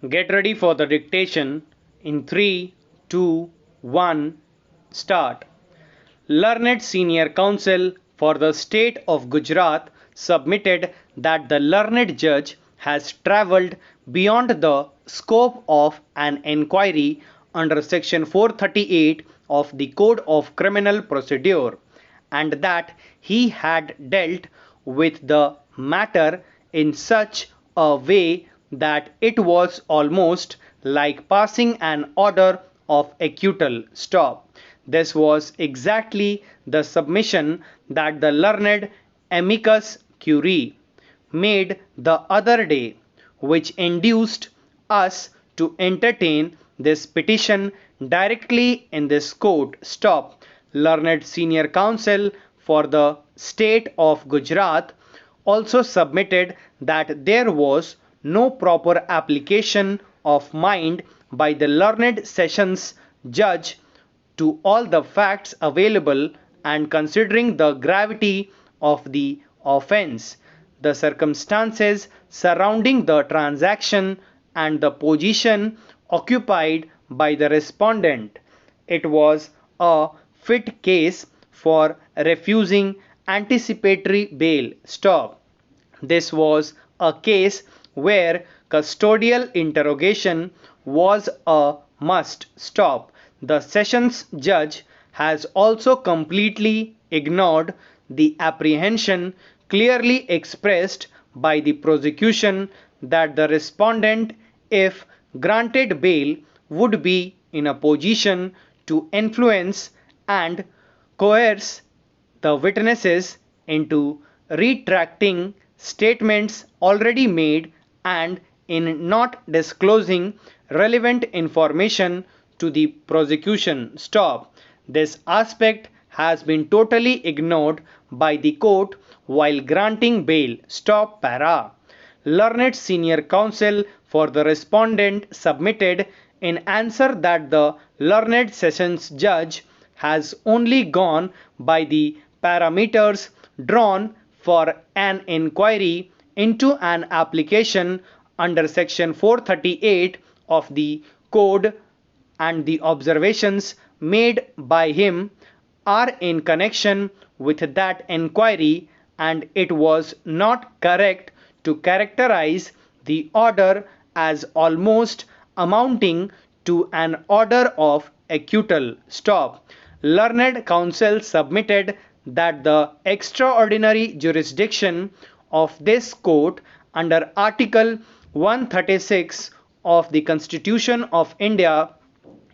Get ready for the dictation in 3, 2, 1, start. Learned Senior Counsel for the State of Gujarat submitted that the learned judge has travelled beyond the scope of an enquiry under Section 438 of the Code of Criminal Procedure, and that he had dealt with the matter in such a way that it was almost like passing an order of acquittal. Stop. This was exactly the submission that the learned amicus curiae made the other day, which induced us to entertain this petition directly in this court. Stop. Learned Senior Counsel for the State of Gujarat also submitted that there was no proper application of mind by the learned sessions judge to all the facts available, and considering the gravity of the offence, the circumstances surrounding the transaction, and the position occupied by the respondent, it was a fit case for refusing anticipatory bail. Stop. This was a case where custodial interrogation was a must. Stop. The sessions judge has also completely ignored the apprehension clearly expressed by the prosecution that the respondent, if granted bail, would be in a position to influence and coerce the witnesses into retracting statements already made and in not disclosing relevant information to the prosecution. Stop. This aspect has been totally ignored by the court while granting bail. Stop. Para. Learned Senior Counsel for the respondent submitted in answer that the learned sessions judge has only gone by the parameters drawn for an inquiry into an application under Section 438 of the Code, and the observations made by him are in connection with that inquiry, and it was not correct to characterize the order as almost amounting to an order of acquittal. Stop. Learned Counsel submitted that the extraordinary jurisdiction of this court under Article 136 of the Constitution of India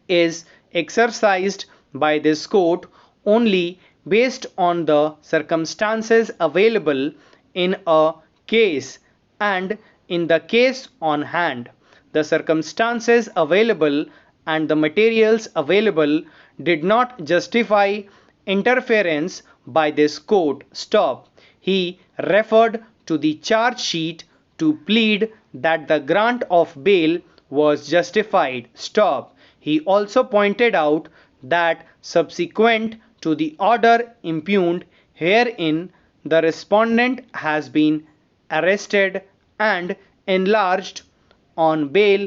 is exercised by this court only based on the circumstances available in a case, and in the case on hand, the circumstances available and the materials available did not justify interference by this court. Stop. He referred to the charge sheet to plead that the grant of bail was justified. Stop. He also pointed out that subsequent to the order impugned herein, the respondent has been arrested and enlarged on bail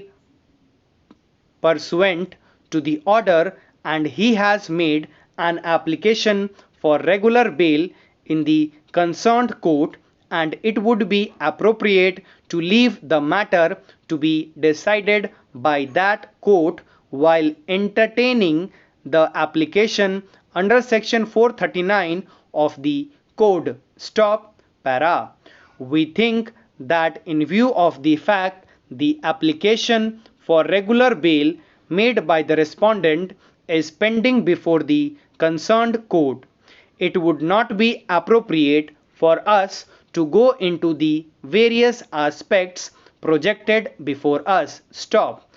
pursuant to the order, and he has made an application for regular bail in the concerned court, and it would be appropriate to leave the matter to be decided by that court while entertaining the application under Section 439 of the Code. Stop. Para. We think that in view of the fact the application for regular bail made by the respondent is pending before the concerned court, it would not be appropriate for us to go into the various aspects projected before us. Stop.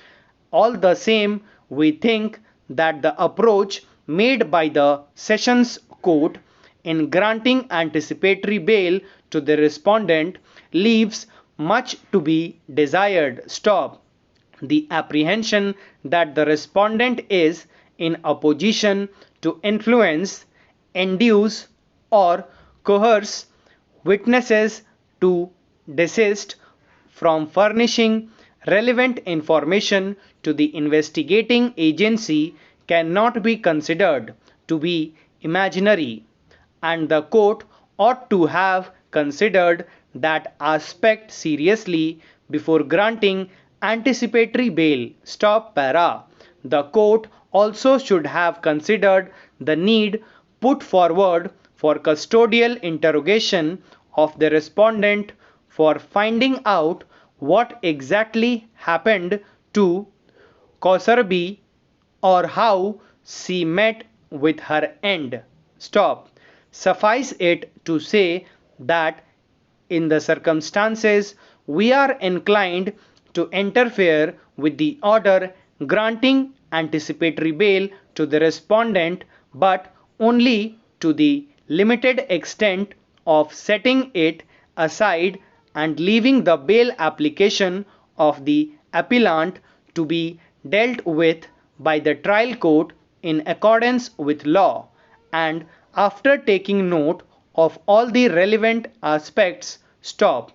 All the same, we think that the approach made by the Sessions Court in granting anticipatory bail to the respondent leaves much to be desired. Stop. The apprehension that the respondent is in a position to influence, induce, or coerce witnesses to desist from furnishing relevant information to the investigating agency cannot be considered to be imaginary, and the court ought to have considered that aspect seriously before granting anticipatory bail. Stop para. The court also should have considered the need put forward for custodial interrogation of the respondent for finding out what exactly happened to Kosurbi or how she met with her end. Stop. Suffice it to say that in the circumstances we are inclined to interfere with the order granting anticipatory bail to the respondent, but only to the limited extent of setting it aside and leaving the bail application of the appellant to be dealt with by the trial court in accordance with law, and after taking note of all the relevant aspects. Stop.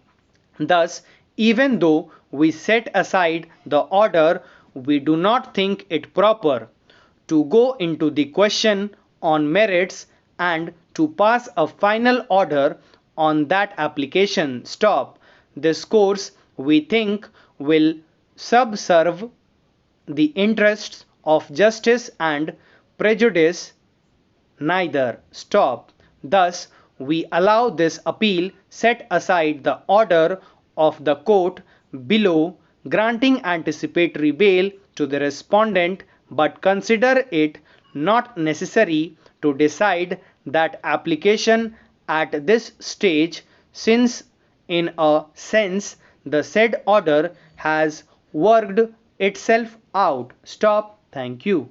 Thus, even though we set aside the order, we do not think it proper to go into the question on merits and to pass a final order on that application. Stop. This course, we think, will subserve the interests of justice and prejudice neither. Stop. Thus, we allow this appeal, set aside the order of the court below granting anticipatory bail to the respondent, but consider it not necessary to decide that application at this stage, since in a sense the said order has worked itself out. Stop. Thank you.